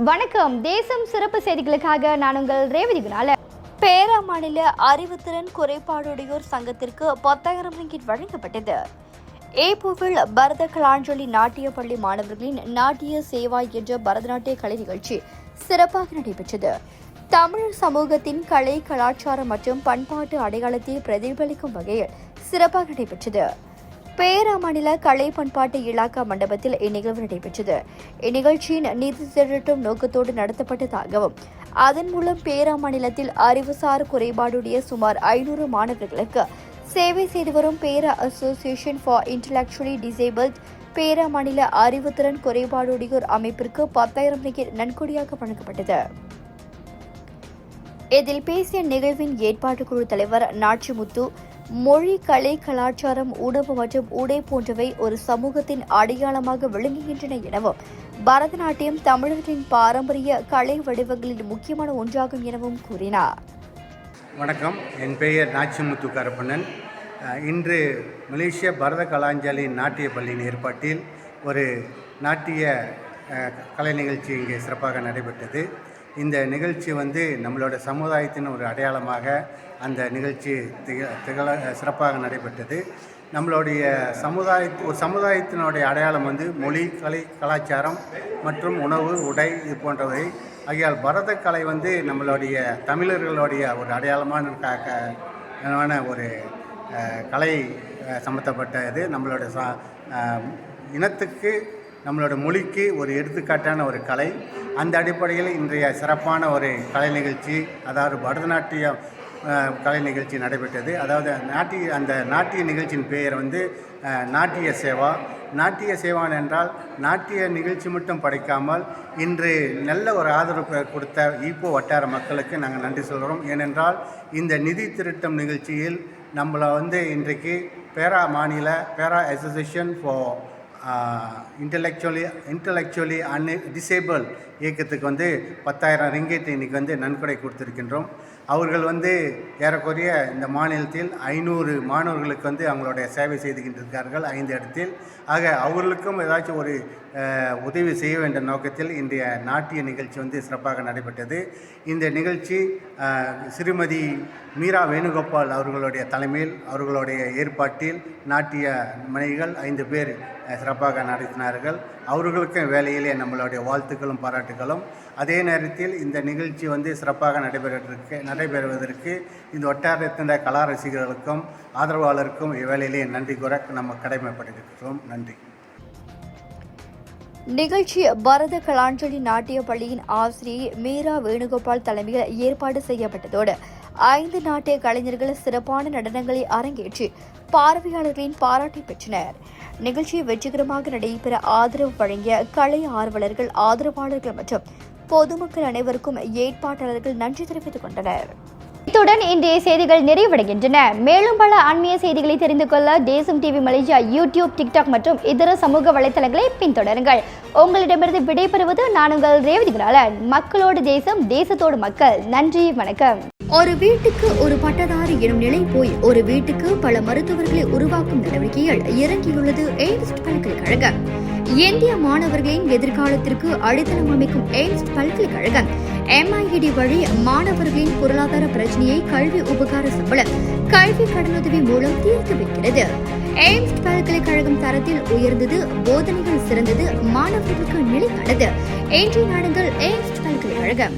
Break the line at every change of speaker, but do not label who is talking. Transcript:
வணக்கம். தேசம் சிறப்பு செய்திகளுக்காக நான் உங்கள் ரேவதி குணால. பேரா மாநில அறிவுத்திறன் குறைபாடுடையோர் சங்கத்திற்கு 10,000 ரிங்கிட் வழங்கப்பட்டது. ஏப்போவில் பரத கலாஞ்சலி நாட்டிய பள்ளி மாணவர்களின் நாட்டிய சேவா என்ற பரதநாட்டிய கலை நிகழ்ச்சி சிறப்பாக நடைபெற்றது. தமிழ் சமூகத்தின் கலை, கலாச்சாரம் மற்றும் பண்பாட்டு அடையாளத்தை பிரதிபலிக்கும் வகையில் சிறப்பாக நடைபெற்றது. பேரா மாநில கலை பண்பாட்டு இலாக்கா மண்டபத்தில் இந்நிகழ்வு நடைபெற்றது. இந்நிகழ்ச்சியின் நிதி திரட்டும் நோக்கத்தோடு நடத்தப்பட்டதாகவும் அதன் மூலம் பேரா மாநிலத்தில் அறிவுசார் குறைபாடுடைய சுமார் 500 மாணவர்களுக்கு சேவை செய்து வரும் பேரா அசோசியேஷன் ஃபார் இன்டலெக்சுவலி டிசேபிள்ட் பேரா மாநில அறிவுத்திறன் குறைபாடுடையோர் அமைப்பிற்கு 10,000 ரிங்கிட் நன்கொடையாக வழங்கப்பட்டது. இதில் பேசிய நிகழ்வின் ஏற்பாட்டுக்குழு தலைவர் நாச்சிமுத்து, மொழி, கலை, கலாச்சாரம், உணவு மற்றும் உடை போன்றவை ஒரு சமூகத்தின் அடையாளமாக விளங்குகின்றன எனவும் பரதநாட்டியம் தமிழர்களின் பாரம்பரிய கலை வடிவங்களில் முக்கியமான ஒன்றாகும் எனவும் கூறினார்.
வணக்கம், என் பெயர் நாச்சிமுத்து கருப்பண்ணன். இன்று மலேசிய பரத கலாஞ்சலி நாட்டிய பள்ளியின் ஏற்பாட்டில் ஒரு நாட்டிய கலை நிகழ்ச்சி இங்கே சிறப்பாக நடைபெற்றது. இந்த நிகழ்ச்சி நம்மளோட சமுதாயத்தின் ஒரு அடையாளமாக அந்த நிகழ்ச்சி சிறப்பாக நடைபெற்றது. நம்மளுடைய சமுதாயத்தினுடைய அடையாளம் மொழி, கலை, கலாச்சாரம் மற்றும் உணவு, உடை இது போன்றவை. ஆகையால் பரத கலை நம்மளுடைய தமிழர்களுடைய ஒரு அடையாளமான ஒரு கலை சம்பந்தப்பட்டது. நம்மளோட இனத்துக்கு, நம்மளோட மொழிக்கு ஒரு எடுத்துக்காட்டான ஒரு கலை. அந்த அடிப்படையில் இன்றைய சிறப்பான ஒரு கலை நிகழ்ச்சி, அதாவது பரதநாட்டிய கலை நிகழ்ச்சி நடைபெற்றது. அதாவது அந்த நாட்டிய நிகழ்ச்சியின் பெயர் நாட்டிய சேவா. நாட்டிய சேவான் என்றால் நாட்டிய நிகழ்ச்சி மட்டும் படைக்காமல் இன்று நல்ல ஒரு ஆதரவு கொடுத்த ஈப்போ வட்டார மக்களுக்கு நாங்கள் நன்றி சொல்கிறோம். ஏனென்றால் இந்த நிதி திரட்டும் நிகழ்ச்சியில் நம்மளை இன்றைக்கு பேரா மாநில பேரா அசோசியேஷன் ஃபார் இன்டலெக்சுவலி டிசேபிள் இயக்கத்துக்கு 10,000 ரிங்கிட் இன்றைக்கி நன்கொடை கொடுத்துருக்கின்றோம். அவர்கள் ஏறக்குறைய இந்த மாநிலத்தில் 500 மாணவர்களுக்கு அவங்களுடைய சேவை செய்துகின்றிருக்கார்கள் 5 இடத்தில். ஆக அவர்களுக்கும் ஏதாச்சும் ஒரு உதவி செய்ய வேண்டிய நோக்கத்தில் இன்றைய நாட்டிய நிகழ்ச்சி சிறப்பாக நடைபெற்றது. இந்த நிகழ்ச்சி ஸ்ரீமதி மீரா வேணுகோபால் அவர்களுடைய தலைமையில், அவர்களுடைய ஏற்பாட்டில் நாட்டிய மணிகள் 5 பேர் சிறப்பாக நடத்தினார்கள். அவர்களுக்கும் வேலையிலே நம்மளுடைய வாழ்த்துக்களும் பாராட்டுகளும். அதே நேரத்தில் இந்த நிகழ்ச்சி சிறப்பாக நடைபெறுவதற்கு இந்த வட்டாரத்தின் கலா ரசிகர்களுக்கும் ஆதரவாளருக்கும் இவ்வேளையிலே நன்றி கூற நம்ம கடமைப்பட்டிருக்கிறோம். நன்றி.
நிகழ்ச்சி பரத கலாஞ்சலி நாட்டிய பள்ளியின் ஆசிரியை மீரா வேணுகோபால் தலைமையில் ஏற்பாடு செய்யப்பட்டதோடு 5 நாட்டிய கலைஞர்கள் சிறப்பான நடனங்களை அரங்கேற்றி பார்வையாளர்களின் பாராட்டை பெற்றனர். நிகழ்ச்சி வெற்றிகரமாக நடைபெற ஆதரவு வழங்கிய கலை ஆர்வலர்கள், ஆதரவாளர்கள் மற்றும் பொதுமக்கள் அனைவருக்கும் ஏற்பாட்டாளர்கள் நன்றி தெரிவித்துக் கொண்டனர். இத்துடன் இன்றைய செய்திகள் நிறைவடைகின்றன. மேலும் பல ஆன்மீக செய்திகளை தெரிந்து கொள்ள தேசம் டிவி மலேசியா யூடியூப், டிக்டாக் மற்றும் இதர சமூக வலைதளங்களை பின்தொடருங்கள். உங்களிடமிருந்து விடைபெறுவது நான் உங்கள் ரேவதி குணாலன். மக்களோடு தேசம், தேசத்தோடு மக்கள். நன்றி, வணக்கம். ஒரு வீட்டுக்கு ஒரு பட்டதாரி எனும் நிலை போய் ஒரு வீட்டுக்கு பல மருத்துவர்களை உருவாக்கும் நடவடிக்கையில் இறங்கியுள்ளது எய்ம்ஸ் பல்கலைக்கழகம். இந்திய மாணவர்களின் எதிர்காலத்திற்கு அடித்தளம் அமைக்கும் எய்ம்ஸ் பல்கலைக்கழகம் MIED வழி மாணவர்களின் பொருளாதார பிரச்சனையை கல்வி உபகார சம்பளம், கல்வி கடனுதவி மூலம் தீர்த்து வைக்கிறது. எய்ம்ஸ் பல்கலைக்கழகம் தரத்தில் உயர்ந்தது, போதனைகள் சிறந்தது, மாணவர்களுக்கு நிலையானது. இன்றைய நாடுகள் எய்ம்ஸ் பல்கலைக்கழகம்.